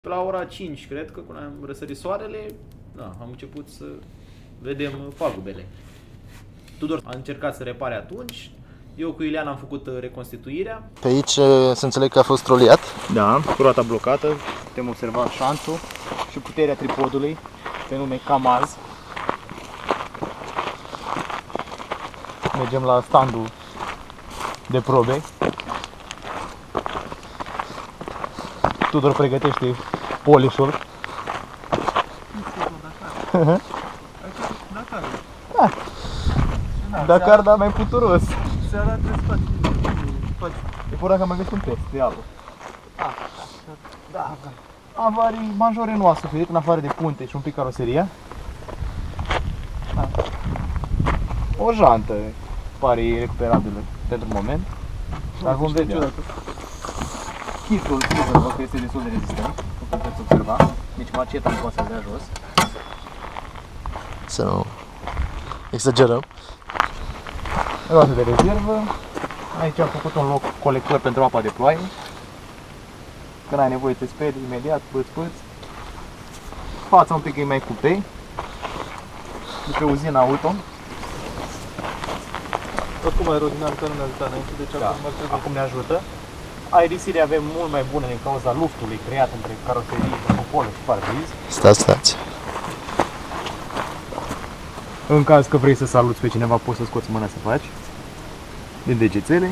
Pe la ora 5, cred că când am răsărit soarele, am început să vedem pagubele. Tudor a încercat să repare atunci, eu cu Ileana am făcut reconstituirea. Pe aici se înțeleg că a fost troliat. Da, cu roata blocată, putem observa șanțul și puterea tripodului, pe nume Kamaz. Mergem la standul de probe. Tudor pregătește polișul. Dakar, dar mai puturos. Seara trebuie să faci. E pura că am mai găsit un test de apă. Da. Avarii majore nu a suferit, în afară de punte și un pic caroseria. Da. O jantă pare irecuperabilă pentru moment. Dar vom vedea. Chitul sigur că este destul de rezistent, cum puteți observa. Nici maceta nu poate să dea jos. Să nu exagerăm. Roată de rezervă. Aici am făcut un loc colector pentru apa de ploaie. Când ai nevoie te speri imediat, pâți. Fața un pic e mai cupei. De pe uzina auto. Oricum aerodinamica nu ne ajută înainte, deci Da, acum ar trebui. acum ne ajută. Aerisirea avem mult mai bună din cauza luftului creat între caroserie, cupolă și parbriz. Stați. În caz că vrei să saluți pe cineva, poți să scoți mâna să faci din degețele.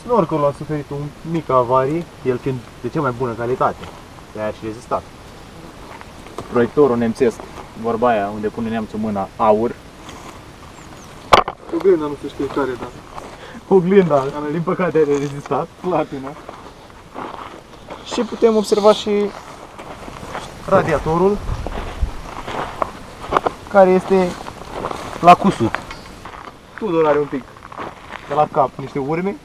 Snorkelul a suferit un mic avarie, el fiind de cea mai bună calitate, de aia și rezistat. Proiectorul nemțesc, vorba aia unde pune neamțul mâna, aur. Oglinda nu se știe care, dar Oglinda, din păcate a rezistat, platină. Și putem observa și radiatorul, care este la cusut. Tudor are un pic de la cap niște urme,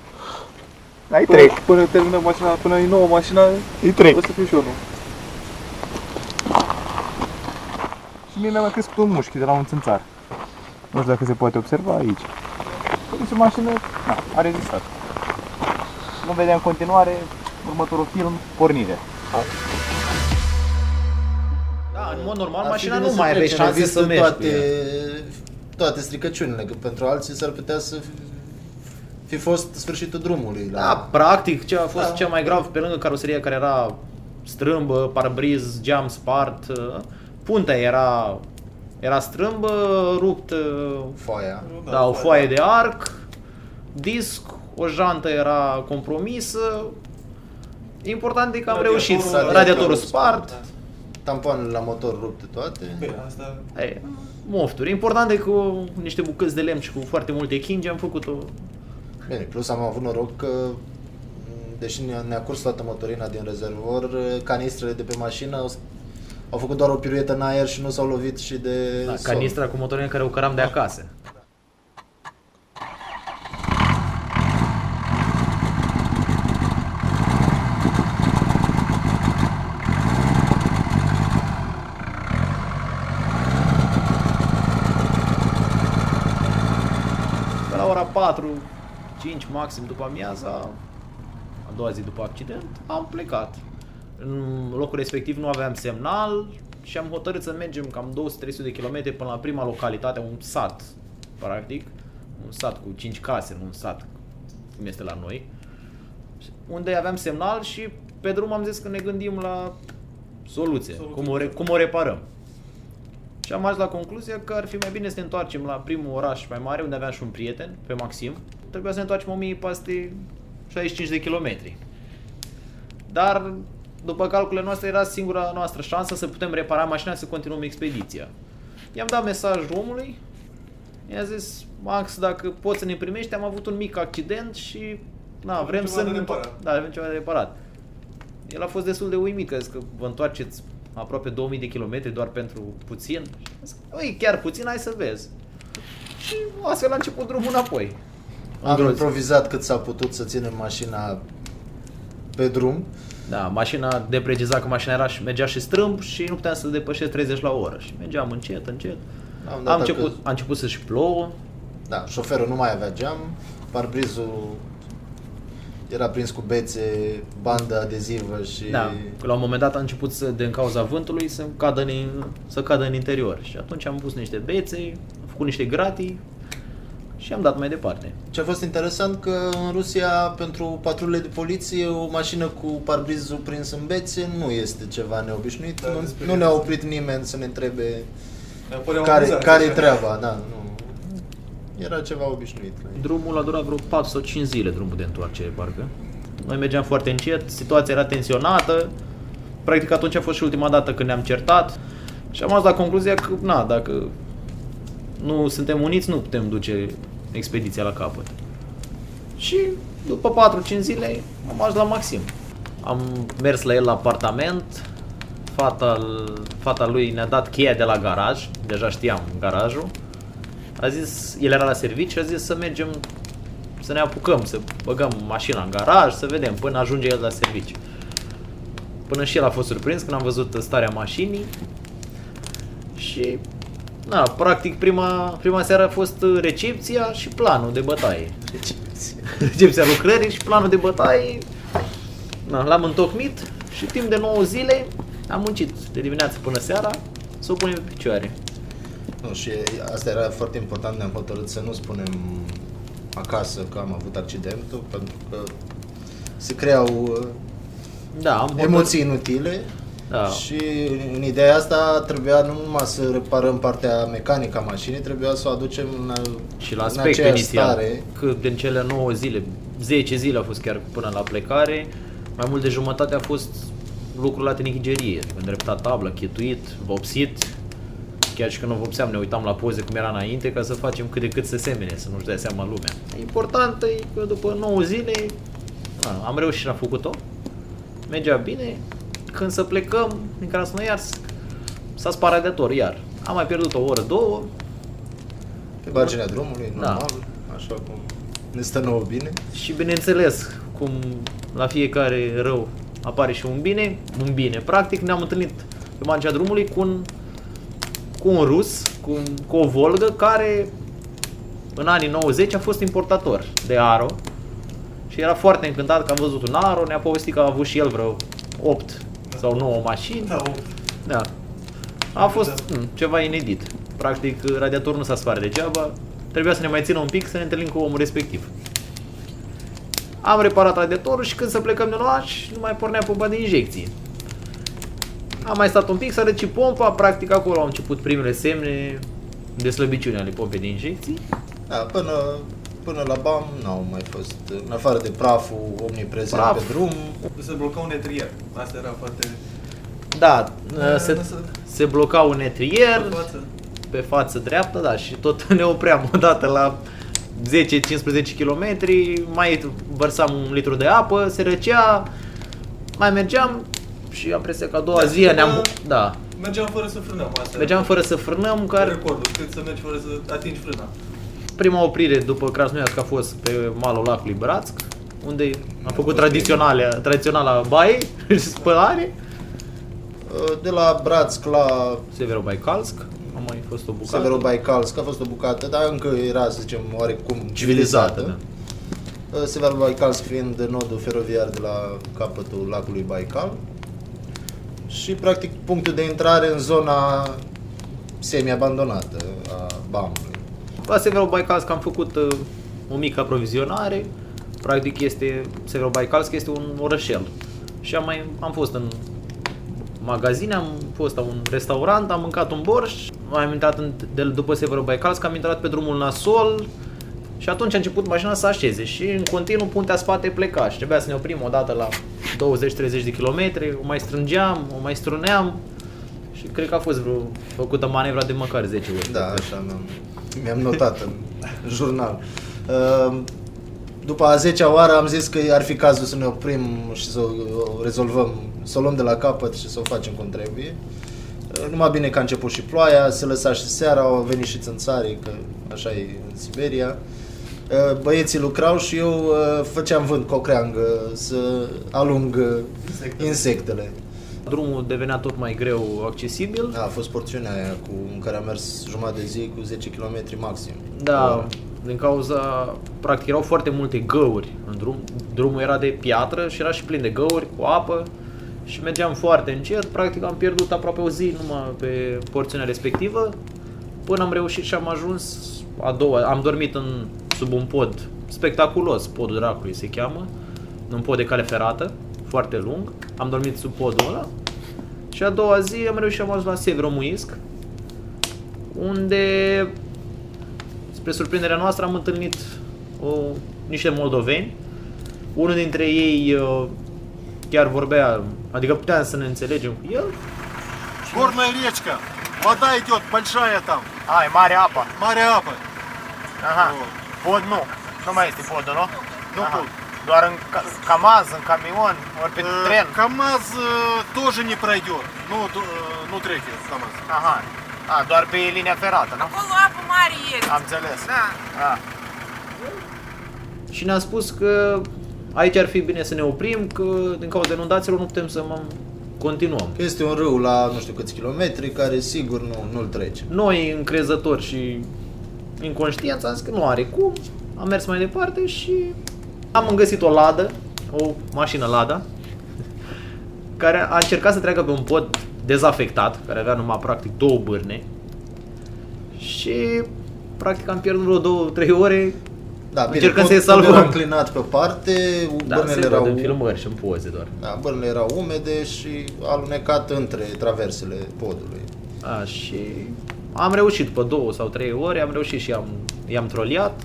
dar îi trec. până termină mașina, până e nouă mașina, Îi trec. o să fiu și eu nou. Și mie mi-a mai crescut un mușchi de la un țânțar. Nu știu dacă se poate observa aici. Deci mașină, a rezistat. Vom vedea în continuare următorul film, pornire. Da, în mod normal, Ar fi mașina bine nu mai are trece în șanse revistă să mergi cu ea. toate stricăciunile, că pentru alții s-ar putea să fi fost sfârșitul drumului. Da, practic, ce a fost cel mai grav pe lângă caroseria care era strâmbă, parbriz, geam spart, puntea era strâmbă, rupt, Foaia. o foaie de arc, disc, o jantă era compromisă. Important e că am reușit, radiatorul spart, Tampoanele la motor rupte toate. Bine, asta... mofturi. Important e că cu niște bucăți de lemn și cu foarte multe chingi am făcut-o. Bine, plus am avut noroc că, deși ne-a curs toată motorina din rezervor, canistrele de pe mașină au făcut doar o piruetă în aer și nu s-au lovit și de sol. Canistra cu motorină care o căram de acasă. Pe la ora 4, 5 maxim după amiaza, a doua zi după accident, am plecat. În locul respectiv nu aveam semnal și am hotărât să mergem cam 200-300 de kilometri până la prima localitate, un sat, practic. Un sat cu 5 case, nu un sat cum este la noi. Unde aveam semnal și pe drum am zis că ne gândim la soluție, cum o reparăm. Și am ajuns la concluzia că ar fi mai bine să ne întoarcem la primul oraș mai mare, unde aveam și un prieten, pe Maxim. Trebuia să ne întoarcem 1465 de kilometri. Dar, după calculele noastre, era singura noastră șansă să putem repara mașina, să continuăm expediția. I-am dat mesaj omului, i-am zis, Max, dacă poți să ne primești, am avut un mic accident și vrem să ne... avem ceva de reparat. El a fost destul de uimit, că zic că vă întoarceți aproape 2000 de kilometri doar pentru puțin. Ui, chiar puțin, hai să vezi. Și astfel a început drumul înapoi. Am improvizat cât s-a putut să ținem mașina pe drum. Da, mașina, de precizat că mașina mergea și strâmb și nu puteam să depășesc 30 la oră. Și mergeam încet. A început să-și plouă. Da, șoferul nu mai avea geam, parbrizul era prins cu bețe, bandă adezivă și... Da, că la un moment dat a început din cauza vântului să cadă în interior și atunci am pus niște bețe, am făcut niște gratii și am dat mai departe. Ce a fost interesant că în Rusia, pentru patrulele de poliție, o mașină cu parbrizul prins în bețe nu este ceva neobișnuit. Da, Nu ne-a oprit nimeni să ne întrebe Mi-a părut care-i amuzant, treaba. Da, nu. Era ceva obișnuit. Drumul a durat vreo 4 sau 5 zile, drumul de întoarcere, parcă. Noi mergeam foarte încet, situația era tensionată. Practic atunci a fost și ultima dată când ne-am certat. Și am ajuns la concluzia că, dacă nu suntem uniți, nu putem duce expediția la capăt. Și după 4-5 zile am ajuns la Maxim. Am mers la el la apartament. Fata lui ne-a dat cheia de la garaj. Deja știam garajul. A zis, el era la serviciu, a zis să mergem, să ne apucăm, să băgăm mașina în garaj, să vedem până ajunge el la serviciu. Până și el a fost surprins când am văzut starea mașinii. Și, practic prima seară a fost recepția și planul de bătaie. Recepția lucrării și planul de bătaie. L-am întocmit și timp de 9 zile am muncit de dimineață până seara să o punem pe picioare. Nu, și asta era foarte important, ne-am hotărât să nu spunem acasă că am avut accidentul, pentru că se creau emoții inutile. Da. Și în ideea asta trebuia nu numai să reparăm partea mecanică a mașinii, trebuia să o aducem și la în aspect aceeași inițial, stare. că din cele 9 zile, 10 zile a fost chiar până la plecare, mai mult de jumătate a fost lucru la tenihigerie, îndreptat tabla, chetuit, vopsit. Chiar și când o vopseam, ne uitam la poze cum era înainte ca să facem cât de cât să semene, să nu-și dea seama lumea. Important e că după 9 zile am reușit și am făcut-o. Mergea bine. Când să plecăm din Krasnoiarsk, s-a spart radiatorul iar. Am mai pierdut o oră, 2. Pe marginea drumului, normal, așa cum ne stă nouă bine. Și bineînțeles, cum la fiecare rău apare și un bine, practic ne-am întâlnit pe marginea drumului cu un rus, cu o Volgă care în anii 90 a fost importator de Aro și era foarte încântat că am văzut un Aro, ne-a povestit că a avut și el vreo 8 sau 9 mașini. Da. A fost ceva inedit. Practic radiatorul nu s-a spart degeaba, trebuia să ne mai țină un pic să ne întâlnim cu omul respectiv. Am reparat radiatorul și când să plecăm de oraș, nu mai pornea pompa de injecție. Am mai stat un pic, s-a răcit pompa, practic acolo au început primele semne de slăbiciune ale pompei de injecții. Da, până la BAM n-au mai fost, în afară de praful omniprezent pe drum. Se bloca un etrier. Asta era foarte... Da, se bloca un etrier Pe față. pe față dreaptă, da, și tot ne opream odată la 10-15 km, mai vărsam un litru de apă, se răcea, mai mergeam și am impresia că a doua zi Mergeam fără să frânăm. Asta mergeam fără să frânăm, era recordul, cât să mergi fără să atingi frâna. prima oprire după Krasnoiarsk a fost pe malul lacului Bratsk, unde am făcut tradiționala baie și spălare. De la Bratsk la Severobaicalsk, am mai fost o bucată. Severobaicalsk a fost o bucată, dar încă era, să zicem, oarecum civilizată. Da. Severobaicalsk fiind nodul feroviar de la capătul lacului Baikal. Și, practic, punctul de intrare în zona semi-abandonată a BAM-ului. La Severobaicalsk am făcut o mică aprovizionare. Practic Severobaicalsk este un orășel. Și am fost în magazine, am fost la un restaurant, am mâncat un borș, am intrat după Severobaicalsk, am intrat pe drumul nasol și atunci a început mașina să așeze și în continuu puntea spate pleca și trebuia să ne oprim odată la 20-30 de kilometri, o mai strângeam, o mai struneam și cred că a fost făcută manevra de măcar 10 ori. Da, așa mi-am notat în jurnal. După a 10-a oară am zis că ar fi cazul să ne oprim și să o rezolvăm, să o luăm de la capăt și să o facem cum trebuie. Numai bine că a început și ploaia, se lăsa și seara, au venit și țânțarii, că așa e în Siberia. Băieții lucrau și eu făceam vânt cu o creangă să alung insectele. Drumul devenea tot mai greu accesibil. Da, a fost porțiunea aia în care am mers jumătate de zi cu 10 km maxim. Da, din cauza, practic erau foarte multe găuri în drum, drumul era de piatră și era și plin de găuri cu apă și mergeam foarte încet, practic am pierdut aproape o zi numai pe porțiunea respectivă, până am reușit și am ajuns a doua, am dormit sub un pod spectaculos, podul dracului se cheamă, un pod de cale ferată, foarte lung, am dormit sub podul ăla și a doua zi am reușit am ajuns la Severomuisc, unde, spre surprinderea noastră, am întâlnit niște moldoveni. Unul dintre ei chiar vorbea, adică puteam să ne înțelegem cu el. Горная речка. Вода идет большая там. E mare apa. Mare apă. Aha. Pod nu. Nu mai este podul, nu? Nu pod. Doar în Камаз, în camion, ori pe tren. КамАЗ тоже не пройдет. Nu trece КамАЗ. Aha. Doar pe linia ferată, nu? Acolo apă mare este. Am înțeles. Da. Și ne-a spus că aici ar fi bine să ne oprim, că din cauza inundațiilor nu putem să continuăm. Este un râu la nu știu câți kilometri care sigur nu-l trece. Noi, încrezători și inconștienți, am zis că nu are cum. Am mers mai departe și am găsit o ladă, o mașină Lada, care a încercat să treacă pe un pod dezafectat, care avea numai practic 2 bârne. Și practic am pierdut vreo 2-3 ore. Da, bine, încercând să-i podul salvăm. era înclinat pe parte, Da, bârnele se erau văd în filmări și în poze doar. Da, bârnele erau umede și alunecat între traversele podului. Și am reușit pe 2 sau 3 ore, am reușit și i-am troliat.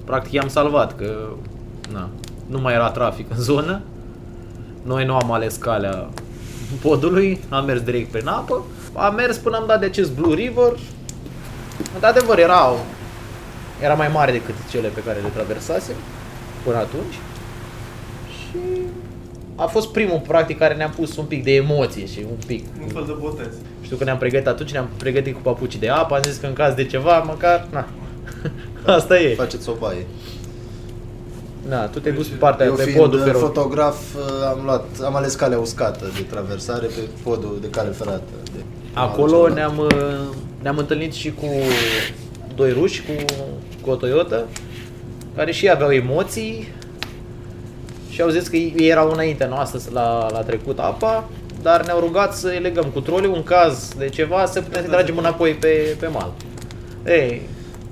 Practic i-am salvat, că nu mai era trafic în zonă. Noi nu am ales calea podului, am mers direct prin apă. Am mers până am dat de acest Blue River. Într-adevăr era mai mare decât cele pe care le traversasem până atunci. Și a fost primul practic care ne-a pus un pic de emoție și un pic. Un fel de botez. Știu că ne-am pregătit atunci, ne-am pregătit cu papucii de apă, am zis că în caz de ceva, măcar, asta e. Faceți o baie. Tu te duci pe partea Eu pe fiind podul feroviar. fotograf am ales calea uscată de traversare pe podul de cale ferată. Acolo ne-am întâlnit și cu 2 ruși, cu o Toyota, care și ei aveau emoții și au zis că ei erau înaintea noastră la trecut apa, dar ne-au rugat să îi legăm cu troliul în caz de ceva să putem să tragem înapoi pe mal. Ei,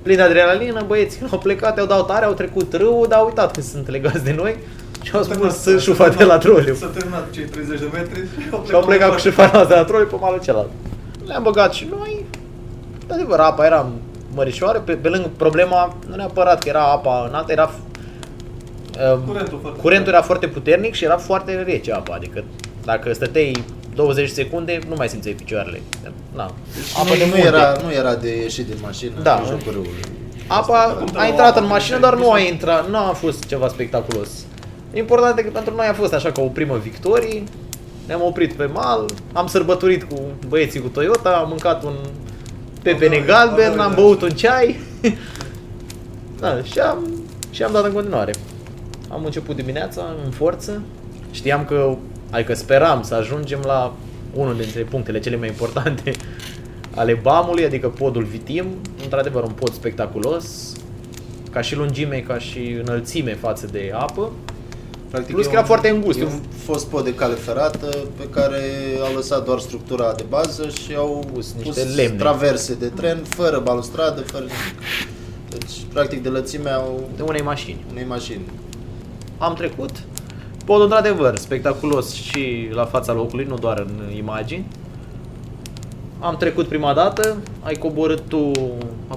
plin de adrenalină, băieții au plecat, au dat tare, au trecut râul, dar au uitat că sunt legați de noi și au spus șufa de la troliu. S-a terminat cei 30 de metri Și au plecat cu șufa noastră de la troliu pe malul celălalt. Le-am băgat și noi, de adevăr, apa era mărișoară, pe lângă problema, nu neapărat că era apa înaltă, era curentul era foarte puternic și era foarte rece apa, adică dacă stăteai 20 secunde nu mai simțeai picioarele. Nu era de ieșit din mașină Da. în jocul râului. Apa a intrat în mașină, dar nu a fost ceva spectaculos. Important e că pentru noi a fost așa ca o primă victorie. Ne-am oprit pe mal, am sărbătorit cu băieții cu Toyota, am mâncat un pepene galben, am băut un ceai. Și am dat în continuare. Am început dimineața în forță. Știam că, adică speram să ajungem la unul dintre punctele cele mai importante ale BAM-ului, adică podul Vitim. Într-adevăr un pod spectaculos, ca și lungime, ca și înălțime față de apă. Practic Plus că era foarte îngust. E un fost pod de cale ferată pe care au lăsat doar structura de bază și au Pus pus niște lemne. traverse de tren, fără balustradă, fără nimic. Deci, practic, de lățimea De unei mașini. unei mașini. Am trecut. Podul, într-adevăr, spectaculos și la fața locului, nu doar în imagini. Am trecut prima dată, a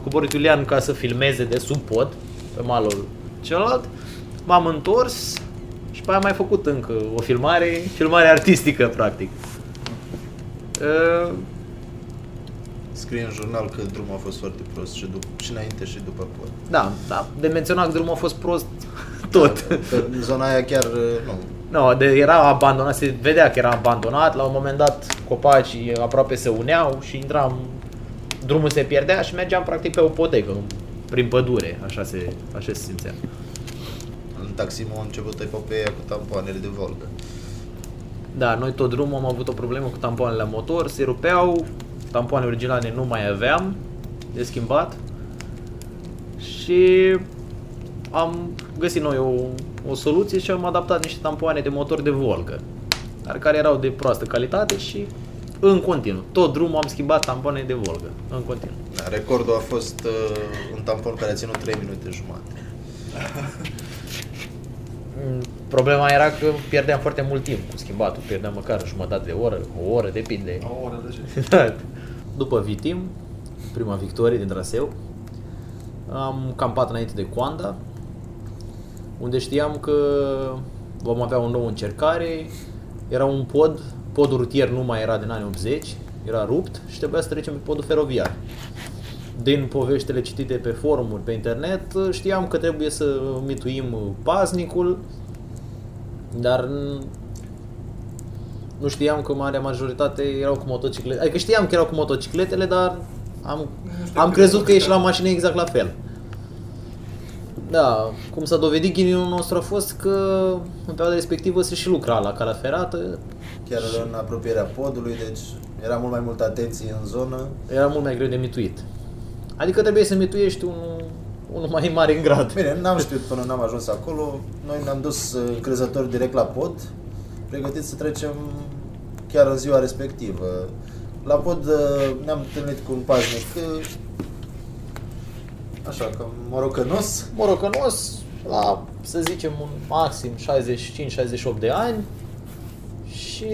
coborât Iulian ca să filmeze de sub pod, pe malul celălalt. M-am întors și pe aia am mai făcut încă o filmare artistică, practic. Scrie în jurnal că drumul a fost foarte prost și înainte și după pod. Da, de menționat că drumul a fost prost tot. Că în zona aia chiar nu. No, era abandonat, se vedea că era abandonat, la un moment dat copacii aproape se uneau și drumul se pierdea și mergeam practic pe o potecă, prin pădure, așa se simțea. În taximul a început epopeea cu tampoanele de Volga. Da, noi tot drumul am avut o problemă cu tampoanele la motor, se rupeau, tampoane originale nu mai aveam de schimbat și am găsit noi o soluție și am adaptat niște tampoane de motor de Volga, dar care erau de proastă calitate și în continuu. Tot drumul am schimbat tampoane de Volga, în continuu. Da, recordul a fost un tampon care a ținut 3 minute jumate. Problema era că pierdeam foarte mult timp cu schimbatul, pierdeam măcar jumătate de oră, o oră, depinde. O oră de ce? După Vitim, prima victorie din traseu, am campat înainte de Coanda, unde știam că vom avea o nouă încercare. Era un podul rutier nu mai era din anii 80, era rupt și trebuia să trecem pe podul feroviar. Din poveștile citite pe forumuri, pe internet, știam că trebuie să mituim paznicul, dar nu știam că marea majoritate erau cu motociclete. Adică știam că erau cu motocicletele, dar am crezut că ești la mașină exact la fel. Da, cum s-a dovedit, ghinionul nostru a fost că în perioada respectivă se și lucra la calea ferată. Chiar în apropierea podului, deci era mult mai multă atenție în zonă. Era mult mai greu de mituit. Adică trebuie să mituiești unul mai mare în grad. Bine, n-am știut până n-am ajuns acolo. Noi ne-am dus încrezători direct la pod, pregătiți să trecem chiar în ziua respectivă. La pod ne-am întâlnit cu un paznic, așa, că morocănos, la, să zicem, un maxim 65-68 de ani și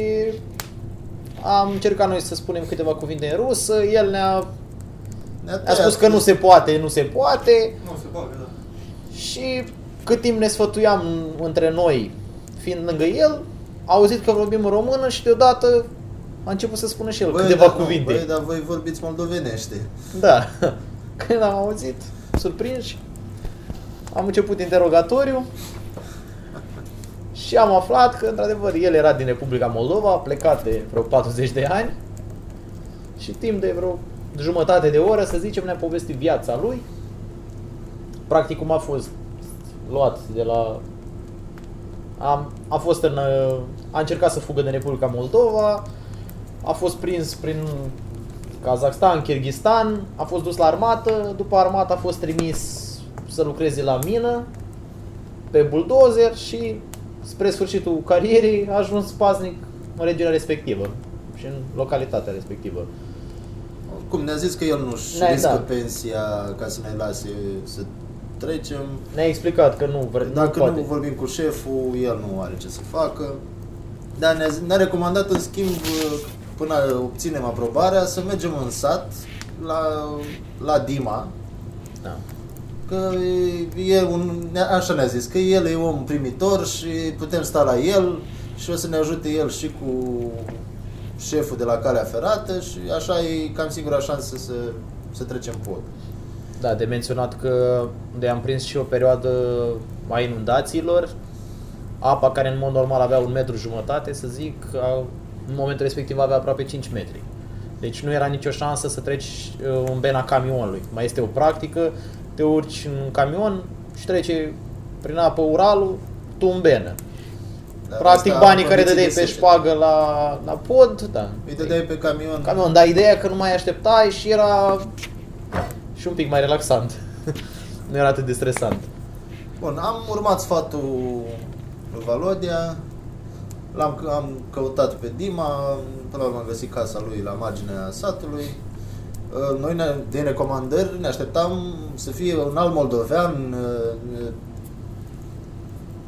am încercat noi să spunem câteva cuvinte în rusă, el ne-a spus că nu se poate, Nu se poate, da. și cât timp ne sfătuiam între noi, fiind lângă el, a auzit că vorbim în română și deodată a început să spună și el câteva cuvinte. Băi, dar voi vorbiți moldovenește. Da. Când am auzit, surprinși, am început interogatoriu și am aflat că, într-adevăr, el era din Republica Moldova, plecat de vreo 40 de ani și timp de vreo jumătate de oră, să zicem, ne-a povestit viața lui. Practic, cum a fost luat de la... A încercat să fugă din Republica Moldova, a fost prins prin Kazakhstan, Kyrgyzstan, a fost dus la armată, după armată a fost trimis să lucreze la mină, pe buldozer și spre sfârșitul carierei a ajuns paznic în regiunea respectivă și în localitatea respectivă. Cum ne-a zis că el nu-și riscă pensia ca să ne lase să trecem. Ne-a explicat că nu Dacă poate. nu vorbim cu șeful, el nu are ce să facă. Dar ne-a recomandat, în schimb, până obținem aprobarea, să mergem în sat la Dima. Da. Că așa ne-a zis, că el e om primitor și putem sta la el și o să ne ajute el și cu șeful de la calea ferată și așa e cam singura șansă să trecem pod. Da, de menționat că unde am prins și o perioadă a inundațiilor, apa care în mod normal avea 1,5 m, să zic, în momentul respectiv avea aproape 5 metri. Deci nu era nicio șansă să treci în bena camionului. Mai este o practică, te urci în camion și trece prin apă Uralul, tu în benă. Dar Practic asta banii care condiții dădeai de pe secere. șpagă la pod, da. Îi dădeai pe camion. Dar ideea că nu mai așteptai și era și un pic mai relaxant. Nu era atât de stresant. Bun, am urmat sfatul lui Valodia, am căutat pe Dima, până la urmă am găsit casa lui la marginea satului. Noi, din recomandări, ne așteptam să fie un alt moldovean,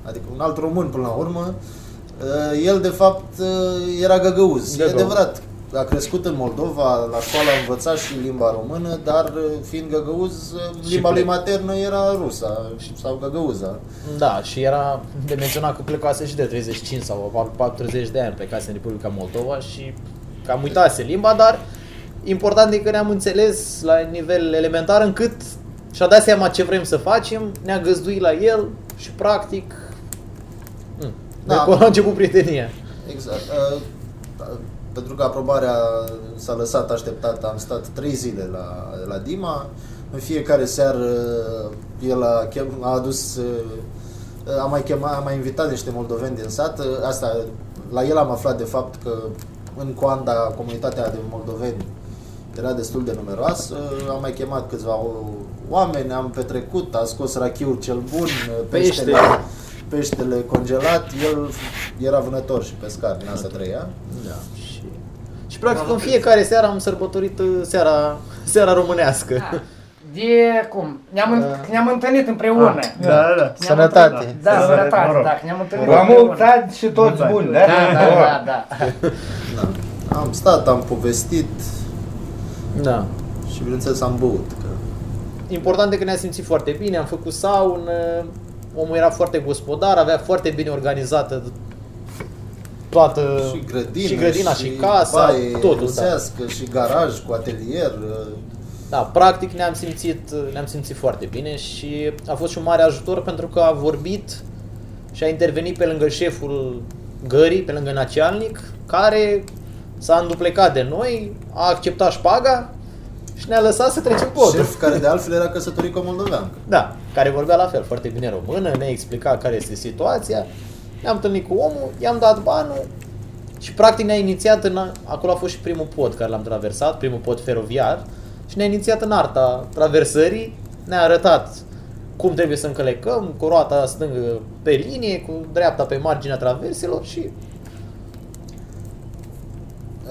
adică un alt român până la urmă. El, de fapt, era găgăuz. E adevărat, a crescut în Moldova, la școală a învățat și limba română, dar fiind găgăuz, limba lui maternă era rusa sau găgăuza. Da, și era de menționat că plecase și de 35 sau 40 de ani, plecase în Republica Moldova și cam uitase limba, dar important e că ne-am înțeles la nivel elementar încât și-a dat seama ce vrem să facem, ne-a găzduit la el și practic de acolo a început prietenia. Exact. Pentru că aprobarea s-a lăsat așteptată, am stat 3 zile la Dima. În fiecare seară el a adus, a mai invitat niște moldoveni din sat. Asta, la el am aflat de fapt că în Coanda comunitatea de moldoveni era destul de numeroasă. Am mai chemat câțiva oameni, am petrecut, a scos rachiul cel bun, Pește. peștele congelat, el era vânător și pescar, din asta trăia. Da. Și practic în fiecare seară am sărbătorit seara românească. Da. De cum? Ne-am întâlnit împreună. Da. Sănătate. Da, sănătate, da, ne-am întâlnit La împreună. mulți ani și toți buni, da? Da. Da. Am stat, am povestit Da. și bineînțeles am băut. Că... Important e că ne-am simțit foarte bine, am făcut saună, omul era foarte gospodar, avea foarte bine organizată toată Și grădina, și casa, baie totul. Da. rusească, și garaj cu atelier. Da, practic ne-am simțit foarte bine și a fost și un mare ajutor pentru că a vorbit și a intervenit pe lângă șeful gării, pe lângă nacealnic, care s-a înduplecat de noi, a acceptat șpaga și ne-a lăsat să trecem podul. Șef care de altfel era căsătorit cu o moldoveancă. Da, care vorbea la fel foarte bine română, ne-a explicat care este situația, ne-am întâlnit cu omul, i-am dat banul și practic ne-a inițiat acolo a fost și primul pod care l-am traversat, primul pod feroviar și ne-a inițiat în arta traversării, ne-a arătat cum trebuie să încălecăm, cu roata stângă pe linie, cu dreapta pe marginea traverselor și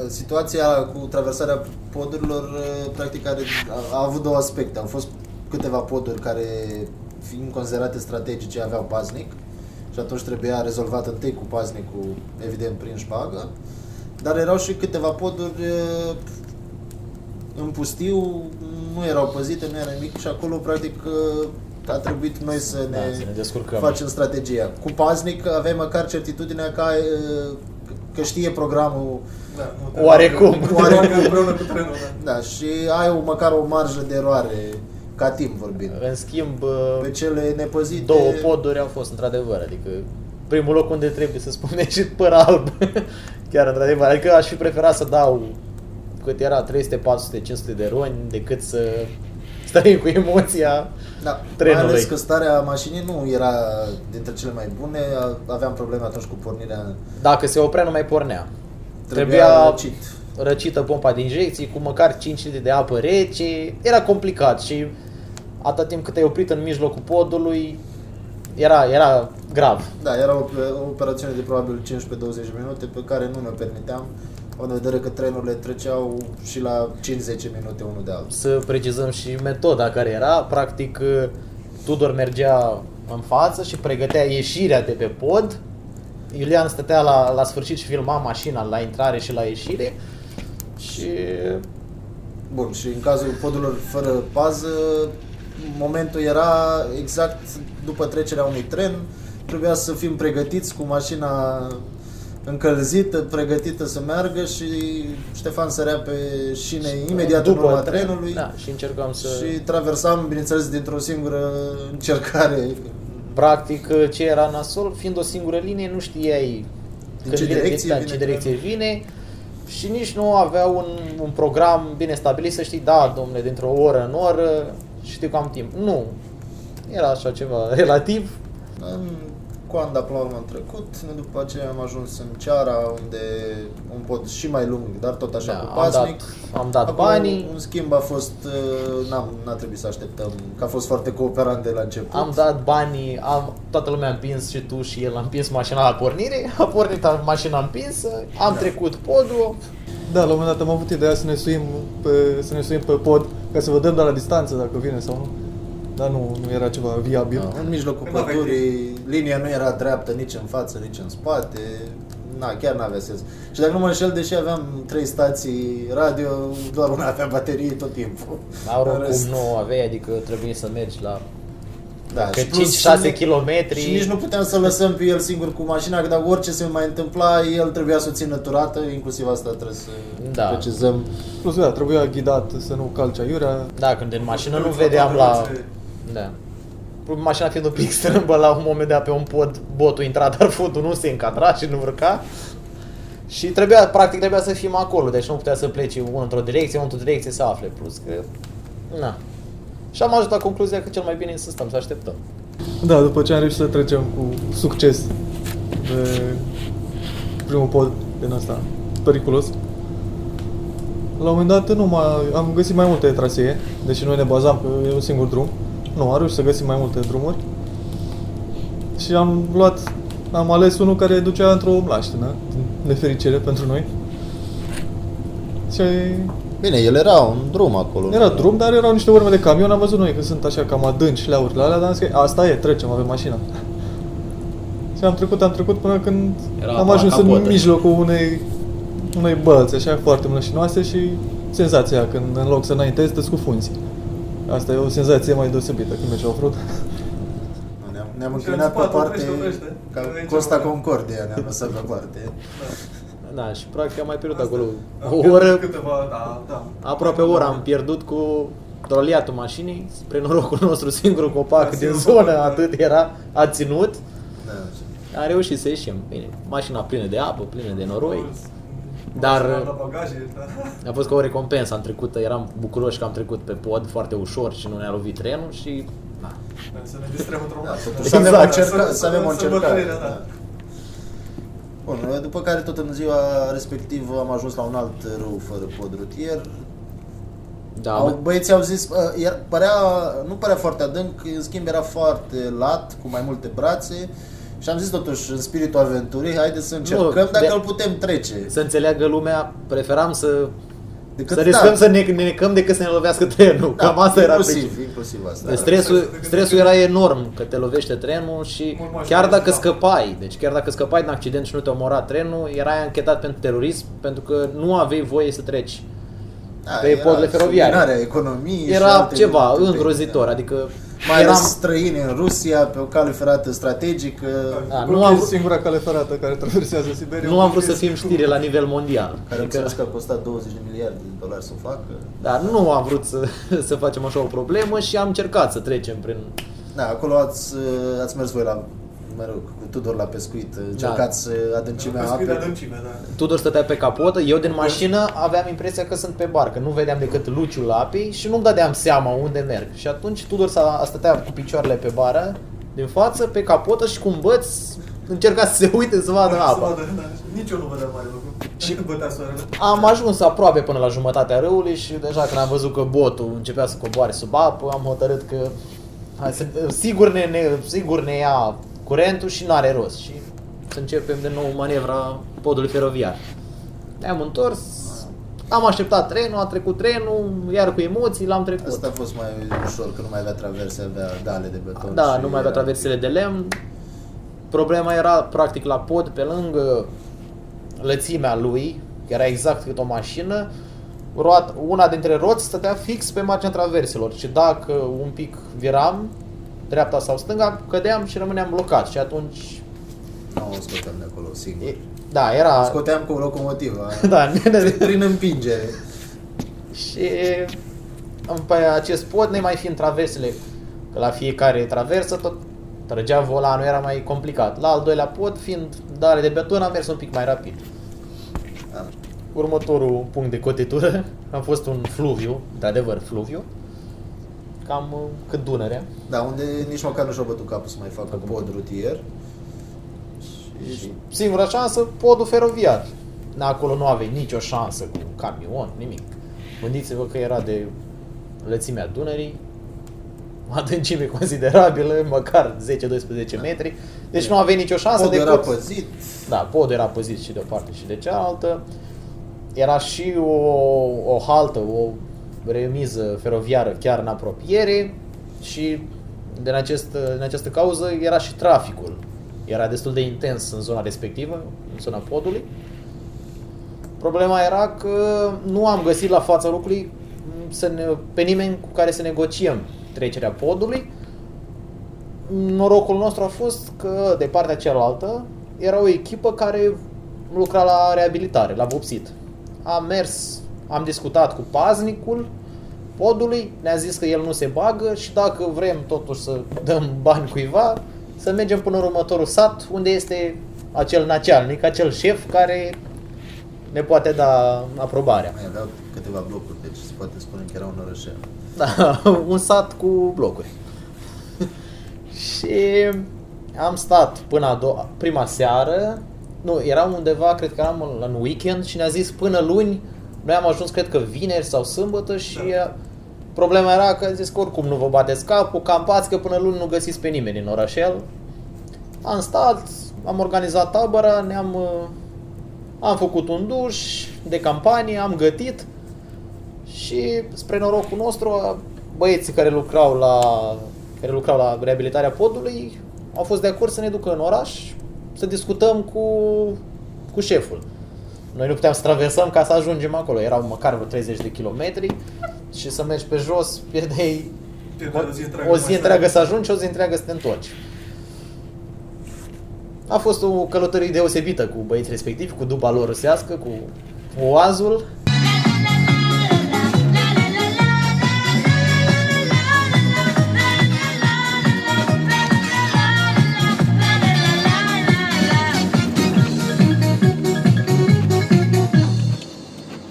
Situația cu traversarea podurilor practic a avut două aspecte. Au fost câteva poduri care, fiind considerate strategice, aveau paznic și atunci trebuia rezolvat întâi cu paznicul, evident prin șpagă, dar erau și câteva poduri în pustiu, nu erau păzite, nu era nimic și acolo practic a trebuit noi să ne descurcăm. Facem strategia. Cu paznic aveai măcar certitudinea că știe programul. Da, Oarecum. Împreună cu trenul, da. Da, și ai măcar o marjă de eroare, ca timp vorbind. În schimb, Pe cele nepăzite... două poduri au fost într-adevăr, adică primul loc unde trebuie să spunem și păr alb. Chiar într-adevăr, adică aș fi preferat să dau cât era 300, 400, 500 de roni decât să stărim cu emoția trenului. Mai ales că starea mașinii nu era dintre cele mai bune, aveam probleme atunci cu pornirea. Dacă se oprea, nu mai pornea. Trebuia răcit. Răcită pompa de injecții cu măcar 5 litri de apă rece. Era complicat și atât timp cât ai oprit în mijlocul podului, era grav. Da, era o operațiune de probabil 15-20 minute pe care nu ne permiteam, având în vedere că trenurile treceau și la 5-10 minute unul de altul. Să precizăm și metoda care era. Practic, Tudor mergea în față și pregătea ieșirea de pe pod. Iulian stătea la sfârșit și filma mașina la intrare și la ieșire. Și... Bun, și în cazul podurilor fără pază, momentul era exact după trecerea unui tren. Trebuia să fim pregătiți cu mașina încălzită, pregătită să meargă și Ștefan sărea pe șine imediat în urma trenului. Da, și încercam să... Și traversam, bineînțeles, dintr-o singură încercare. Practic, ce era nasol, fiind o singură linie, nu știai ce direcție vine și nici nu avea un program bine stabilit să știi, da, domnule, dintr-o oră în oră, știu că am timp. Nu. Era așa ceva relativ. În Coanda, până la urmă, am trecut, după aceea am ajuns în Ceara, unde un pod și mai lung, dar tot așa cu paznic. Am dat acum, banii. Un schimb a fost, n-a trebuit să așteptăm, că a fost foarte cooperant de la început. Am dat banii, toată lumea a împins și tu și el a împins mașina la pornire, a pornit mașina împinsă, am trecut podul. Da, la un moment dat am avut ideea să ne suim pe pod, ca să vedem de la distanță dacă vine sau nu. Dar nu era ceva viabil. Da, în mijlocul pădurii, linia nu era dreaptă nici în față, nici în spate. Chiar n-avea sens. Și dacă nu mă înșel, deși aveam 3 stații radio, doar una avea baterie tot timpul. Oricum nu aveai, adică trebuie să mergi la 5-6 km. Și nici nu puteam să lăsăm pe el singur cu mașina, că dacă orice se mai întâmpla, el trebuia să o țină turată, inclusiv asta trebuie să precizăm. Plus, da, trebuia ghidat să nu calce aiurea. Da, când în mașină nu vedeam la... Da. Mașina fiind un pic strâmbă, la un moment dat pe un pod, botul intra, dar fondul nu se încadra și nu urca. Și practic trebuia să fim acolo, deci nu putea să plece unul într-o direcție, unul într-o direcție să afle, plus că... Na. Și am ajuns la concluzia că cel mai bine e să stăm, să așteptăm. Da, după ce am reușit să trecem cu succes de primul pod din ăsta periculos, La un moment dat am găsit mai multe trasee, deși noi ne bazam pe un singur drum. Nu, am reușit să găsim mai multe drumuri. Și am ales unul care ducea într-o mlaștină, din nefericire pentru noi. Și Bine, el era un drum acolo. era drum, dar erau niște urme de camion, am văzut noi că sunt așa cam adânci șleaurile alea, dar am zis că asta e, trecem, avem mașina. Și am trecut până când Era am la ajuns în capotă. mijlocul unei bălți, așa foarte mlășinoase și senzația când în loc să înaintezi te scufunzi. Asta e o senzație mai deosebită când mergi off-road. Ne-am Și înclinat am pe zis, parte, oprește. ca Aici Costa nu- Concordia ne-am lăsat pe parte. Da, și practic am mai pierdut acolo o oră, Câteva, da. aproape o oră am pierdut cu troliatul mașinii, spre norocul nostru singurul copac din singurul zonă, copac, da. atât era, a ținut, Da. a reușit să ieșim. Bine, mașina plină de apă, plină de noroi, dar La bagaje, da. a fost ca o recompensă, am trecut, eram bucuroși că am trecut pe pod foarte ușor și nu ne-a lovit trenul și... Na. Să ne distrăm într-o Da, mașină. totuși să avem o Exact. încercare. Să avem o încercare. Sărbătorirea, da. Da. Bun, după care tot în ziua respectivă am ajuns la un alt râu fără pod rutier. Da, Băieții au zis, nu părea foarte adânc, în schimb era foarte lat, cu mai multe brațe. Și am zis totuși, în spiritul aventurii, haideți să încercăm dacă îl putem trece. să înțeleagă lumea, preferam să Decât, să riscăm să ne necăm decât să ne lovească trenul. da, Cam asta era inclusiv asta. Deci stresul era enorm, că te lovește trenul și Mult mai chiar ușor, dacă da. scăpai, deci chiar dacă scăpai din accident și nu te omora trenul, erai anchetat pentru terorism pentru că nu aveai voie să treci pe podurile feroviare. subminarea economiei și Era alte ceva tâmpeni, îngrozitor, da. adică Mai ales eram, străini în Rusia, pe o cale ferată strategică, Da, Nu nu am e vrut- singura cale ferată care traversează Siberia. nu am vrut să fim știre la nivel mondial. care am Adică, înțeles că a costat 20 de miliarde de dolari să o facă. dar nu am vrut să facem așa o problemă și am încercat să trecem prin... Da, acolo ați mers voi cu Tudor la pescuit, încercați adâncimea Pescuit de apei. adâncime, da. Tudor stătea pe capotă, eu din mașină aveam impresia că sunt pe barcă, nu vedeam decât luciul apei și nu-mi dădeam seama unde merg. Și atunci Tudor stătea cu picioarele pe bară, din față, pe capotă și cu un băț încerca să se uite să vadă Să apa. vadă, da. Nici eu nu vedeam mare lucru. Și bătea soarele. Am ajuns aproape până la jumătatea râului și deja când am văzut că botul începea să coboare sub apă, am hotărât că sigur ne ia curentul și n-are rost și să începem de nou manevra podului feroviar. Ne-am întors, am așteptat trenul, a trecut trenul, iar cu emoții l-am trecut. Asta a fost mai ușor, că nu mai avea traverse, avea dale de beton. Da, și nu mai avea traversele de lemn. Problema era practic la pod, pe lângă lățimea lui, era exact cât o mașină, una dintre roți stătea fix pe marginea traverselor și dacă un pic viram, dreapta sau stânga, cădeam și rămâneam blocat și atunci... Nu o scoteam de acolo, sigur. Da, era... Scoteam cu locomotiva, Da, prin împingere. și pe acest pod, nemai fiind traversele, că la fiecare traversă tot trăgea volanul, era mai complicat. La al doilea pod, fiind dare de beton, am mers un pic mai rapid. Da. Următorul punct de cotitură a fost un fluviu, de adevăr fluviu, cam cât Dunărea. Da, unde nici măcar nu și-au bătut capul să mai facă pod rutier. Și Singura șansă, podul feroviar. Acolo nu aveai nicio șansă cu camion, nimic. Gândiți-vă că era de lățimea Dunării, adâncime considerabilă, măcar 10-12 metri, deci nu aveai nicio șansă podul decât... era păzit. Da, podul era păzit și de o parte și de cealaltă. Era și o haltă, o remiză feroviară chiar în apropiere și din această cauză era și traficul. Era destul de intens în zona respectivă, în zona podului. Problema era că nu am găsit la fața locului pe nimeni cu care să negociem trecerea podului. Norocul nostru a fost că de partea cealaltă era o echipă care lucra la reabilitare, la vopsit. Am mers, am discutat cu paznicul podului, ne-a zis că el nu se bagă și dacă vrem totuși să dăm bani cuiva, să mergem până în următorul sat unde este acel nacealnic, acel șef care ne poate da aprobarea. Mai aveau câteva blocuri, deci se poate spune că era un orășel. Da, un sat cu blocuri. Și am stat până prima seară, nu, era undeva, cred că eram în weekend și ne-a zis până luni Noi am ajuns, cred că vineri sau sâmbătă și problema era că zis că oricum nu vă bateți capul, campați că până luni nu găsiți pe nimeni în orășel. Am stat, am organizat tabăra, am făcut un duș de campanie, am gătit și spre norocul nostru, băieții care lucrau la reabilitarea podului au fost de acord să ne ducă în oraș să discutăm cu șeful. Noi nu puteam să traversăm ca să ajungem acolo, erau măcar vreo 30 de kilometri și să mergi pe jos, pierdeai o zi întreagă să ajungi și o zi întreagă să te întorci. A fost o călătorie deosebită cu băieții respectivi, cu duba lor rusească, cu oazul.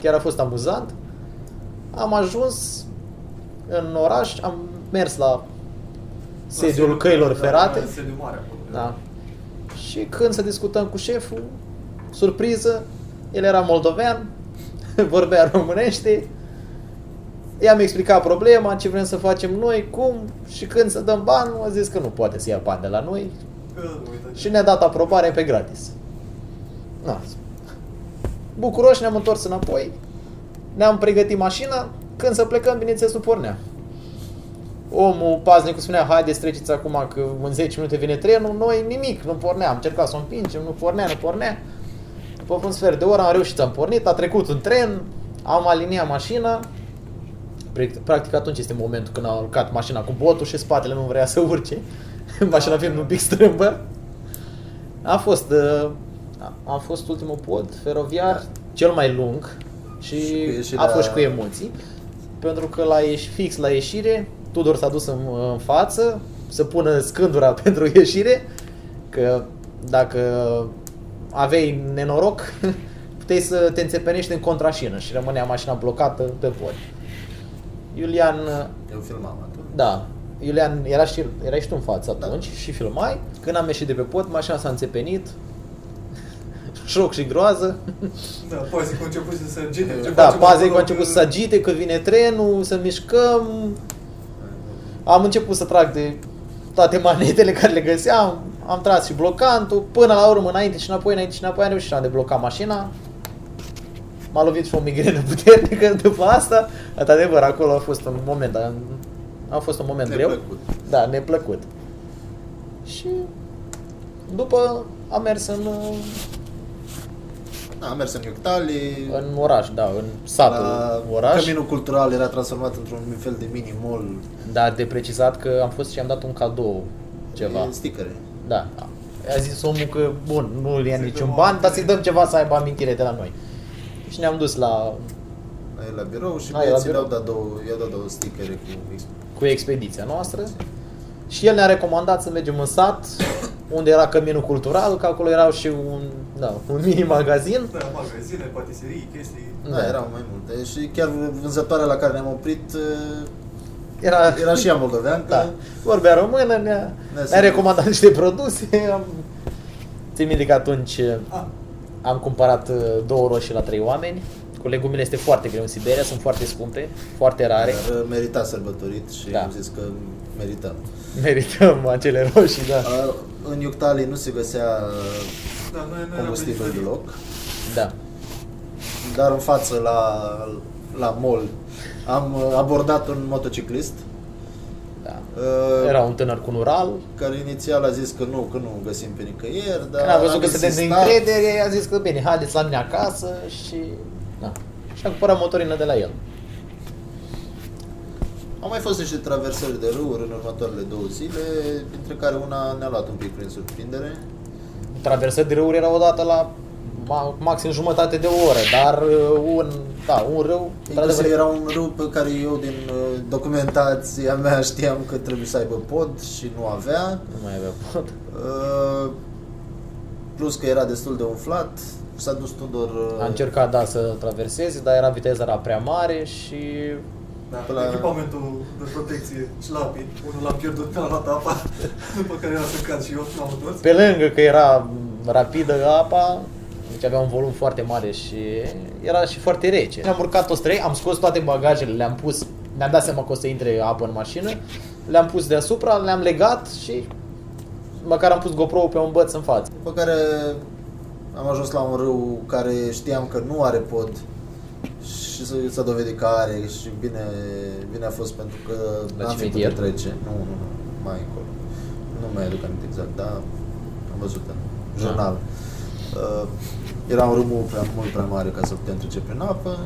Chiar a fost amuzant. Am ajuns în oraș, am mers la sediul căilor ferate. Sediul mare acolo. Da. Și când să discutăm cu șeful, surpriză, el era moldovean, vorbea românește, i-am explicat problema, ce vrem să facem noi, cum, și când să dăm bani, a zis că nu poate să ia bani de la noi și ne-a dat aprobare pe gratis. Na. Bucuroși ne-am întors înapoi, ne-am pregătit mașina, când să plecăm, bineînțeles, nu pornea. Omul, paznicul, spunea, haideți, treceți acum că în 10 minute vine trenul, noi nimic, nu pornea, am încercat să o împingem, nu pornea. După un sfert de oră am reușit, am pornit, a trecut un tren, am aliniat mașina, practic atunci este momentul când am urcat mașina cu botul și spatele nu vrea să urce, mașina fiind un pic strâmbă. A fost ultimul pod feroviar, cel mai lung și a fost cu emoții, pentru că fix la ieșire, Tudor s-a dus în față să pună scândura pentru ieșire, că dacă aveai nenoroc, puteai să te înțepenești în contrașină și rămânea mașina blocată pe pod. Iulian... Eu filmam atunci. Da. Iulian, erai și tu în față atunci și filmai. Când am ieșit de pe pod, mașina s-a înțepenit. Șoc și groază. Da, pazii au început să se agite. Da, pazii au început să se agite, că vine trenul, să mișcăm. Am început să trag de toate manetele care le găseam. Am tras și blocantul. Până la urmă, înainte și înapoi, am reușit și am deblocat mașina. M-a lovit și o migrenă puternică după asta. Într-adevăr, acolo a fost un moment, greu. Neplăcut. Da, neplăcut. Și după am mers în Iuctali. În oraș, da, în satul oraș. Căminul cultural era transformat într-un fel de mini-mall. Dar de precizat că am fost și am dat un cadou ceva. Stickere. Da. A zis omul că, bun, nu ia niciun ban, dar să-i dăm ceva să aibă amintire de la noi. Și ne-am dus la birou și băieții i-au dat două stickere cu expediția noastră. Și el ne-a recomandat să mergem în sat, unde era căminul cultural, că acolo erau și un mini-magazin. Da, magazine, patiserii, chestii. Da, erau mai multe. Și chiar vânzătoarea la care ne-am oprit era și ea moldoveancă. Da. Vorbea română, ne-a recomandat niște produse. Țin minte că atunci am cumpărat 2 roșii la 3 oameni. Cu legumele este foarte greu în Siberia, sunt foarte scumpe, foarte rare. Dar merita sărbătorit și am zis că merităm. Merităm acele roșii, da. În Iuctali nu se găsea combustibil deloc. Da. Dar în față la mall am abordat un motociclist. Da. Era un tânăr cu un Ural. Care inițial a zis că nu găsim pe nicăieri, dar când a văzut că suntem de încredere, a zis că bine, haideți la mine acasă și am cumpărat motorină de la el. Au mai fost niște traversări de râuri în următoarele 2 zile, dintre care una ne-a luat un pic prin surprindere. Traversări de râuri era odată la maxim jumătate de oră, dar un râu... Inclusiv era un râu pe care eu din documentația mea știam că trebuie să aibă pod și nu avea. Nu mai avea pod. Plus că era destul de umflat. S-a dus Tudor... A încercat, să traverseze, dar viteza era prea mare și... Da, echipamentul de protecție șlapii, unul l-am pierdut, mi-a luat apa, după care era să cad și eu, n-am întors. Pe lângă că era rapidă apa, Deci avea un volum foarte mare și era și foarte rece. Ne-am urcat toți trei, am scos toate bagajele, le-am pus, ne-am dat seama că o să intre apă în mașină, le-am pus deasupra, le-am legat și măcar am pus GoPro-ul pe un băț în față. După care am ajuns la un râu care știam că nu are pod și s-a dovedit că are și bine a fost pentru că La n-am fi cimitir? putut trece. Nu, mai încolo. Nu mai aduc aminte exact, dar am văzut în jurnal. Era un râu mult prea mare ca să putem trece prin apă.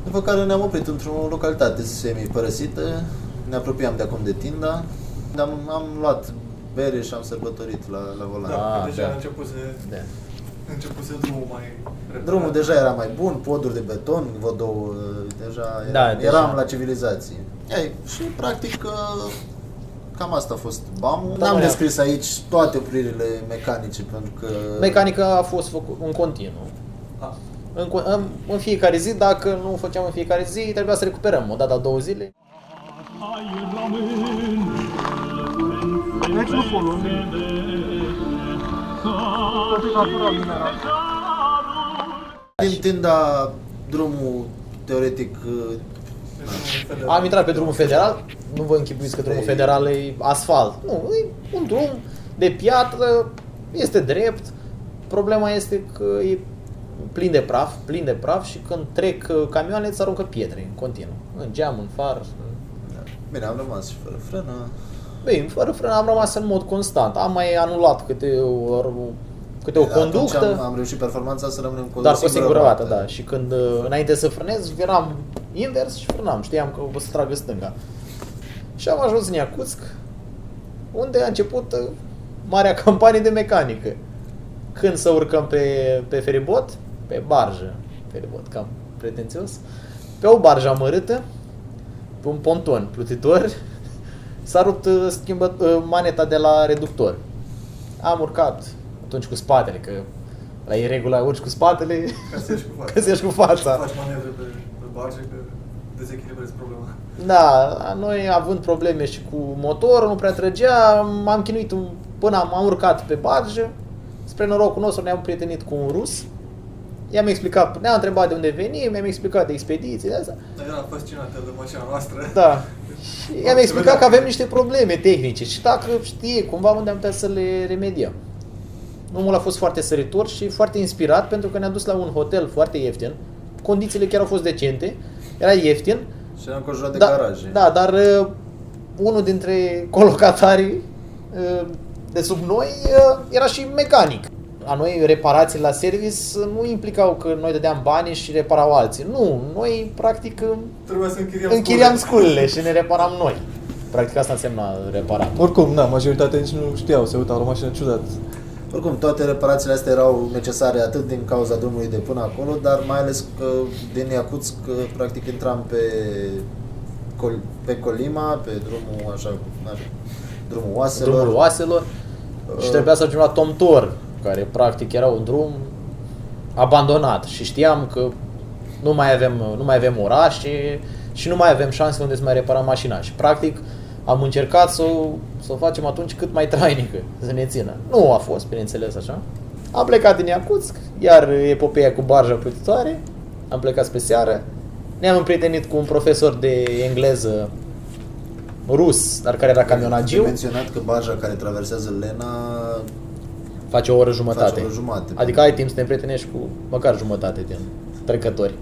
După care ne-am oprit într-o localitate semi-părăsită, ne apropiam de acum de Tinda. Am luat bere și am sărbătorit la volan. Da, deja da. începuse drumul mai repede. Drumul deja era mai bun, poduri de beton, vodou, deja Da, eram deja. la civilizație. Ei, și practic cam asta a fost BAM-ul. Da, N-am mă, descris aici toate opririle mecanice pentru că Mecanica a fost făcută în continuu. Ah. În fiecare zi, dacă nu o făceam în fiecare zi, trebuia să recuperăm o dată, 2 zile. Deci nu folosim. Totul natural, mineral. din Tinda drumul teoretic Am intrat pe drumul federal, nu vă închipuiți că drumul federal e asfalt. Nu, e un drum de piatră, este drept. Problema este că e plin de praf și când trec camioane îți aruncă pietre în continuu. În geam, în far. bine, am rămas și fără frână. Bine, fără frână am rămas în mod constant. Am mai anulat câte o Atunci conductă. am reușit performanța să rămânem cu Doar cu o singură dată, da. Și când, înainte să frânez, eram invers și frânam. Știam că o să tragă stânga. Și am ajuns în Iacuțc, unde a început marea campanie de mecanică. Când să urcăm pe feribot, pe barjă, feribot, cam pretențios, pe o barjă amărâtă, pe un ponton plutitor, s-a rupt maneta de la reductor. Am urcat atunci cu spatele, că la e regula urci cu spatele, Ca să ieși cu fața. că să ieși cu fața. Faci manevre pe barge, că dezechilibrezi problema. Da, noi având probleme și cu motorul, nu prea trăgea, m-am chinuit până am urcat pe barjă. Spre norocul nostru ne-am prietenit cu un rus. I-am explicat, ne-a întrebat de unde venim, mi-am explicat de expediții de asta. Dar era fascinată de mașina noastră. Da. Și i-am explicat că avem niște probleme tehnice și dacă știe cumva unde am putea să le remediem. Omul a fost foarte săritor și foarte inspirat pentru că ne-a dus la un hotel foarte ieftin. Condițiile chiar au fost decente, era ieftin. Și eram înconjurat de garaje. Da, dar unul dintre colocatarii de sub noi era și mecanic. La noi reparații la service nu implicau că noi dădeam bani și reparau alții. Nu, noi practic Trebuia să închiriam sculele și ne reparam noi. Practic asta însemna reparat. Oricum, da, majoritatea nici nu știau, se uitau la o mașină ciudat. Oricum, toate reparațiile astea erau necesare atât din cauza drumului de până acolo, dar mai ales că din Iacuțc, practic, intram pe Colima, pe drumul, așa, drumul Oaselor. Drumul Oaselor și trebuia să ajungem la Tomtor, care practic era un drum abandonat și știam că nu mai avem orașe și nu mai avem șanse unde să mai reparăm mașina și practic am încercat să o facem atunci cât mai trainică, să ne țină. Nu a fost, bineînțeles, așa. Am plecat din Iacuțc, iar epopeea cu barja plutitoare, am plecat spre seară, ne-am împrietenit cu un profesor de engleză rus, dar care era Am camionagiu, menționat că barja care traversează Lena face o oră jumătate. face o oră jumate. Adică ai timp să te împrietenești cu măcar jumătate din trecători.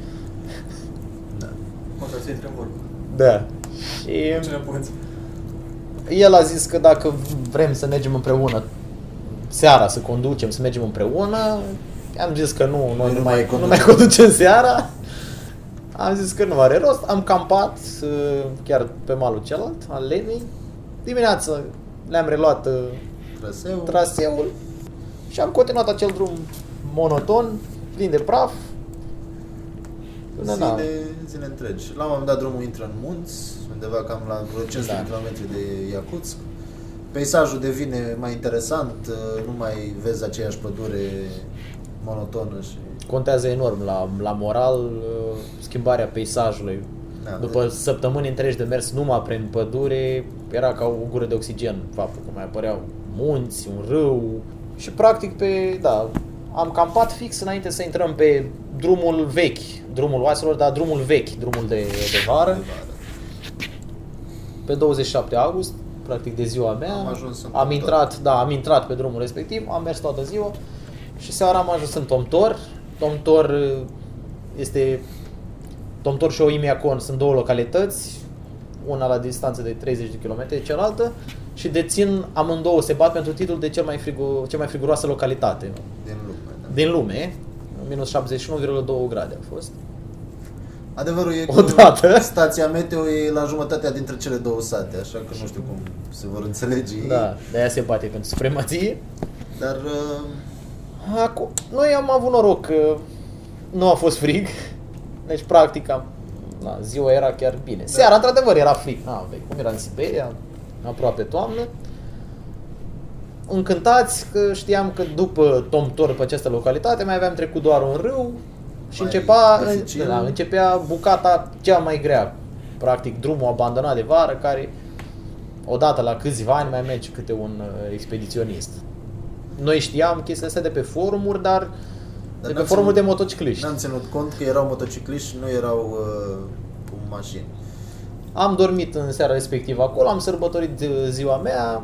Măcar să intre în vorbă. Da. Și Ce ne poți? el a zis că dacă vrem să mergem împreună seara, să conducem, să mergem împreună, am zis că nu, noi nu mai conducem seara. Am zis că nu are rost. Am campat chiar pe malul celălalt, al Lenei. Dimineața le-am reluat traseul și am continuat acel drum monoton, plin de praf. Zile întregi. La un moment dat drumul intră în munți, undeva cam la vreo 500 km de Iacuțc. Peisajul devine mai interesant, nu mai vezi aceeași pădure monotonă și... Contează enorm la moral schimbarea peisajului. Da, După săptămâni întregi de mers numai prin pădure, era ca o gură de oxigen faptul că mai apăreau munți, un râu și practic am campat fix înainte să intrăm pe drumul vechi, drumul oaselor, dar drumul vechi, drumul de vară. Pe 27 august, practic de ziua mea, Am ajuns în am Tomtor. am intrat pe drumul respectiv, am mers toată ziua și seara am ajuns în Tomtor. Tomtor și Oimiacon sunt două localități, una la distanță de 30 de km, cealaltă, și dețin amândouă, se bat pentru titlul de cea mai friguroasă localitate Din lume. Da. din lume. Minus 71,2 grade a fost. Adevărul e că Odată. stația meteo e la jumătatea dintre cele două sate, așa că nu știu cum se vor înțelege ei. Da, de-aia se bate pentru supremație. Dar Acum, noi am avut noroc că nu a fost frig. Deci, practic, ziua era chiar bine. Seara, într-adevăr, era frig. Cum era în Siberia, aproape toamnă. Încântați că știam că după Tomtor, pe această localitate, mai aveam trecut doar un râu și Mai dificil. începea bucata cea mai grea. Practic, drumul abandonat de vară, care odată la câțiva ani mai merge câte un expediționist. Noi știam chestia asta de pe forumuri, dar de pe forumuri de motocicliști. N-am ținut cont că erau motocicliști și nu erau cu mașini. Am dormit în seara respectivă acolo, am sărbătorit ziua mea,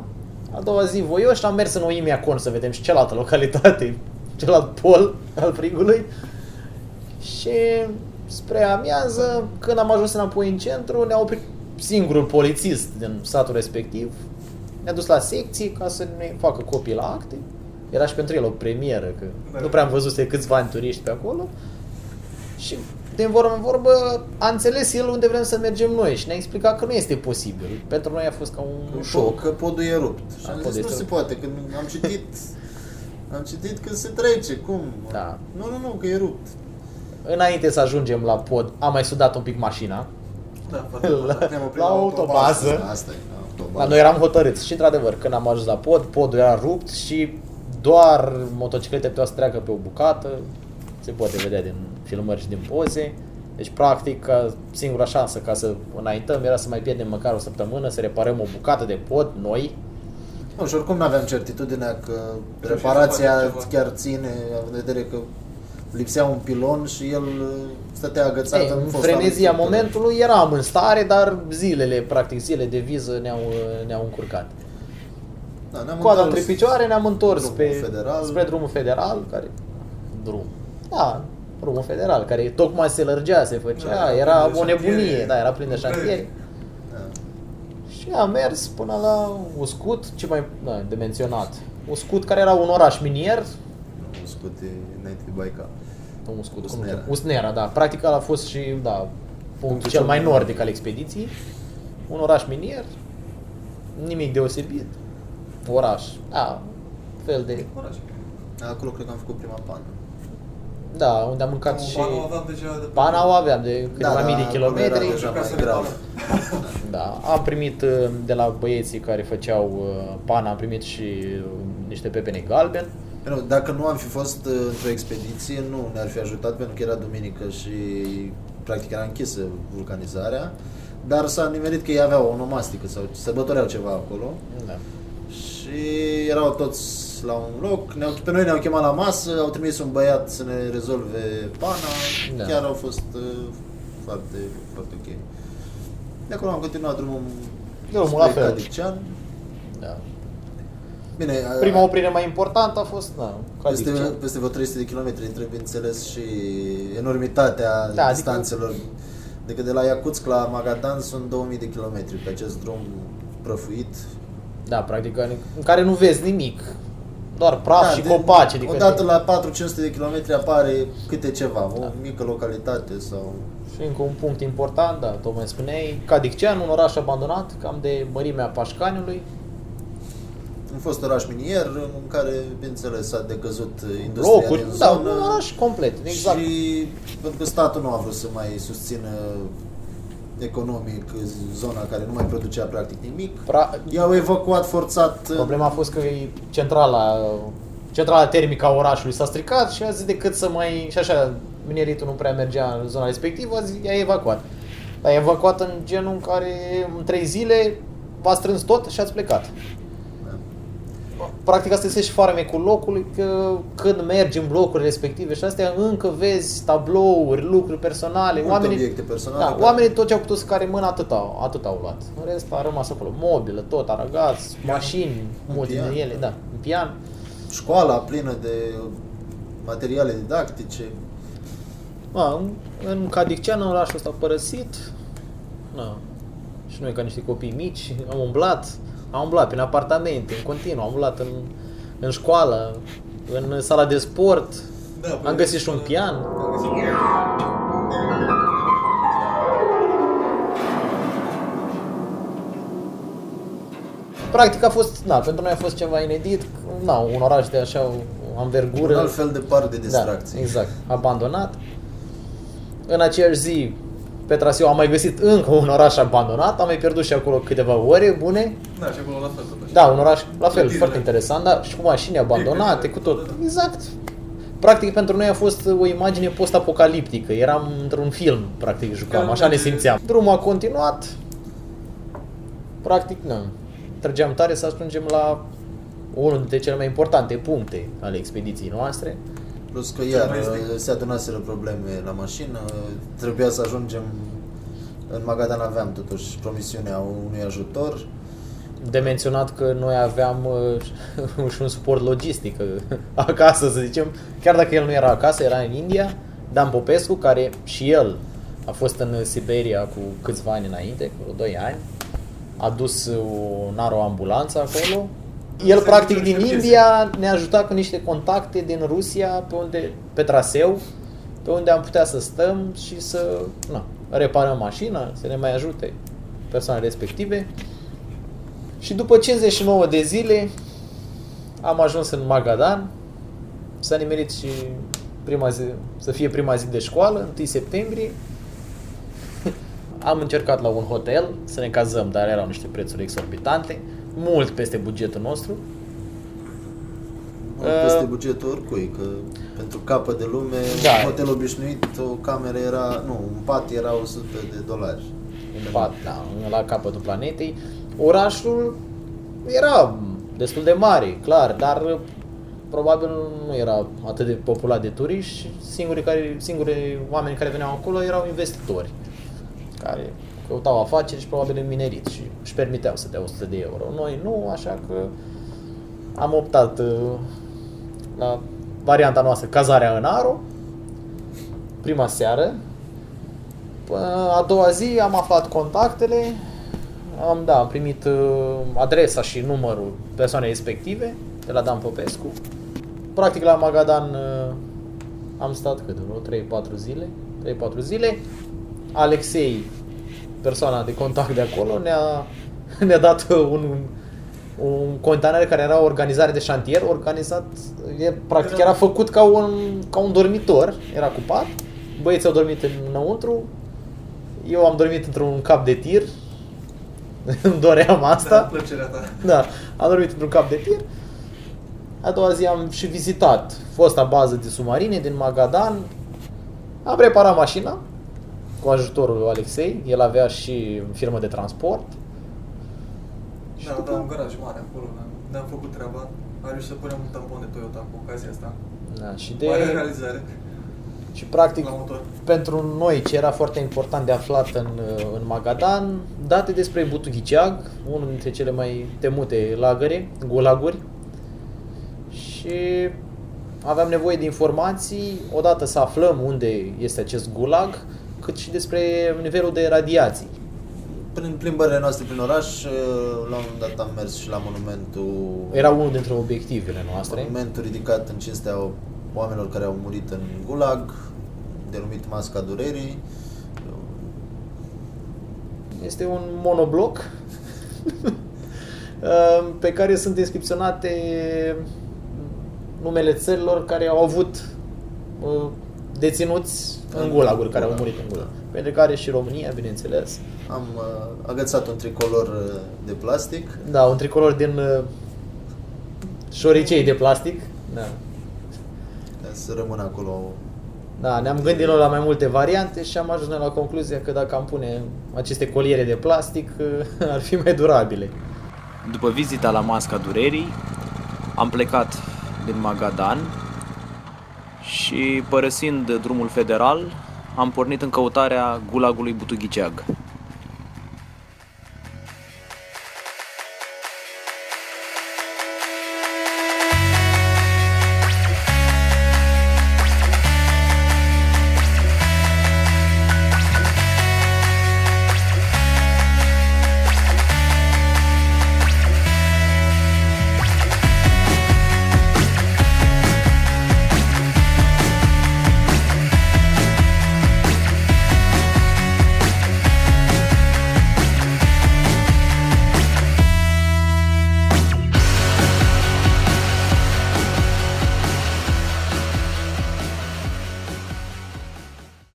a doua zi voioși, am mers în Oimiacon să vedem și cealaltă localitate, celălalt pol al frigului. Și spre amiază, când am ajuns înapoi în centru, ne-a oprit singurul polițist din satul respectiv. Ne-a dus la secție ca să ne facă copii la acte. Era și pentru el o premieră, că nu prea am văzut de câțiva ani turiști pe acolo. Și din vorbă în vorbă a înțeles el unde vrem să mergem noi și ne-a explicat că nu este posibil. Pentru noi a fost ca un șoc. Că podul e rupt. Și am podul zis, nu este se rupt. poate, că am citit că se trece, cum? Da. Nu, că e rupt. Înainte să ajungem la pod, am mai sudat un pic mașina. Da, foarte Ne-am oprit La autobază. Asta e, la autobază. Dar noi eram hotărâți și într-adevăr, când am ajuns la pod, podul era rupt și doar motociclete puteau să treacă pe o bucată. Se poate vedea din filmări și din poze. Deci, practic, singura șansă ca să înaintăm era să mai pierdem măcar o săptămână, să reparăm o bucată de pod noi. Nu, și oricum nu aveam certitudinea că Reușim reparația să facem ceva. chiar ține, având în vedere că lipsea un pilon și el stătea agățat Ei, în în fosta frenezia lui. momentului eram în stare, dar zile de viză ne-au încurcat. Da, ne-am Coada întors între picioare, ne-am întors drumul federal. spre drumul federal, drumul federal, care tocmai se lărgea, se făcea, Da, era plin de o nebunie, șantiere. da, era plin de șantieri. Da. Și am mers până la Uscut, de menționat. Uscut, care era un oraș minier, Nu, scute înainte de Baikal. nu Uscut, Usnera. Usnera, da, practic ăla a fost și, punctul Punctul cel cel mai mai nordic al expediției. Un oraș minier, nimic deosebit, oraș, fel de, Acolo cred că am făcut prima pană. da, unde am mâncat și... Banul aveam deja de Pana o aveam de câteva mii de acolo kilometri. era deja mai Acasă grav. Da, am primit de la băieții care făceau pana, am primit și niște pepene galben. Nu, dacă nu am fi fost într-o expediție, nu ne-ar fi ajutat pentru că era duminică și practic era închisă vulcanizarea, dar s-a nimerit că ei aveau o onomastică sau sărbătoreau ceva acolo Da. și erau toți la un loc, pe noi ne-au chemat la masă, au trimis un băiat să ne rezolve pana, Da. chiar au fost foarte, foarte ok. De acolo am continuat drumul Drumul la spre fel. Cadiccean. Da. Bine, Prima oprire mai importantă a fost, peste vreo 300 de kilometri, trebuie înțeles și enormitatea Da, distanțelor. Adică de la Iacutsk la Magadan sunt 2000 de kilometri pe acest drum prăfuit. Da, practic, în care nu vezi nimic. Doar praf și de- copaci. Adică Odată la 400-500 de kilometri apare câte ceva, o mică localitate sau... Și încă un punct important, da, tocmai spuneai, Cadiccean, un oraș abandonat, cam de mărimea Pașcaniului. Un fost oraș minier în care, bineînțeles, s-a decăzut industria Locuri, din da, zonă. un oraș complet, exact. Și pentru că statul nu a vrut să mai susțină economic zona care nu mai producea practic nimic. I-au evacuat forțat. Problema a fost că centrala termică a orașului s-a stricat și a zis decât să mai... Și așa, mineritul nu prea mergea în zona respectivă, i-a evacuat. Dar i-a evacuat în genul în care în 3 zile v-a strâns tot și ați plecat. practic asta este și farmecul locului, că când mergi în blocurile respective și astea, încă vezi tablouri, lucruri personale. Multe obiecte personale. Da, oamenii tot ce au putut să care mână atât au luat. În rest a rămas acolo mobilă, tot aragați, mașini, multe pian, din ele, da, un pian. Școala plină de materiale didactice. Da, în Cadicceanu, orașul ăsta părăsit. Da. Și noi ca niște copii mici am umblat prin apartamente, în continuu, am umblat în școală, în sala de sport, am găsit și un pian. Practic a fost, pentru noi a fost ceva inedit, un oraș de așa anvergură. Un alt fel de parc de distracție. Da, exact, abandonat. În aceeași zi, pe traseu am mai găsit încă un oraș abandonat, am mai pierdut și acolo câteva ore bune. Da, și acolo la fel totuși. Da, un oraș la fel, foarte interesant, da, și cu mașini abandonate, cu tot. Exact. Practic pentru noi a fost o imagine post-apocaliptică, eram într-un film, practic jucam, așa ne simțeam. Drumul a continuat, practic, trăgeam tare să ajungem la unul dintre cele mai importante puncte ale expediției noastre. Plus că iar se adunaseră probleme la mașină, trebuia să ajungem în Magadan, aveam totuși promisiunea unui ajutor. De menționat că noi aveam și un suport logistic acasă, să zicem, chiar dacă el nu era acasă, era în India, Dan Popescu, care și el a fost în Siberia cu câțiva ani înainte, cu 2 ani, a dus o ambulanță acolo. El practic din India ne-a ajutat cu niște contacte din Rusia pe traseu, pe unde am putea să stăm și să reparăm mașina, să ne mai ajute persoanele respective. Și după 59 de zile am ajuns în Magadan, s-a nimerit și să fie prima zi de școală, 1 septembrie. Am încercat la un hotel să ne cazăm, dar erau niște prețuri exorbitante, mult peste bugetul nostru. Peste bugetul oricui, că pentru capă de lume, un hotel obișnuit, o cameră un pat era $100. Un pat, la capătul planetei. Orașul era destul de mare, clar, dar probabil nu era atât de populat de turiști și singurii oameni care veneau acolo erau investitori care căutau afaceri și probabil în minerit și își permiteau să dea €100. Noi nu, așa că am optat la varianta noastră, cazarea în Aro, prima seară. A doua zi am aflat contactele, am primit adresa și numărul persoanei respective de la Dan Popescu. Practic la Magadan am stat 3-4 zile. Alexei, persoana de contact de acolo, ne-a dat un container care era o organizare de șantier, practic era făcut ca un dormitor, era cu pat, băieții au dormit înăuntru, eu am dormit într-un cap de tir, îmi doream asta. Plăcerea ta. Da, am dormit într-un cap de tir. A doua zi am și vizitat fosta bază de submarine din Magadan, am reparat mașina cu ajutorul lui Alexei, el avea și firmă de transport. Da, un garaj mare acolo, ne-am făcut treaba. Am reușit să punem un tampon de Toyota cu ocazia asta. Da, și mare realizare. Și practic, pentru noi ce era foarte important de aflat în Magadan, date despre Butughiciag, unul dintre cele mai temute gulaguri. Și aveam nevoie de informații, odată să aflăm unde este acest gulag, cât și despre nivelul de radiații. Prin plimbările noastre prin oraș, la un moment dat am mers și la monumentul... Era unul dintre obiectivele noastre. Monumentul ridicat în cinstea oamenilor care au murit în gulag, denumit Masca Durerii. Este un monobloc pe care sunt inscripționate numele țărilor care au avut deținuți în gulaguri, care au murit în gulag. Pentru care și România, bineînțeles. Am agățat un tricolor de plastic. Da, un tricolor din șoricei de plastic. Da. Ca să rămână acolo. Da, ne-am gândit la mai multe variante și am ajuns la concluzia că dacă am pune aceste coliere de plastic, ar fi mai durabile. După vizita la Masca Durerii, Am plecat din Magadan și, părăsind drumul federal, am pornit în căutarea gulagului Butughiceag.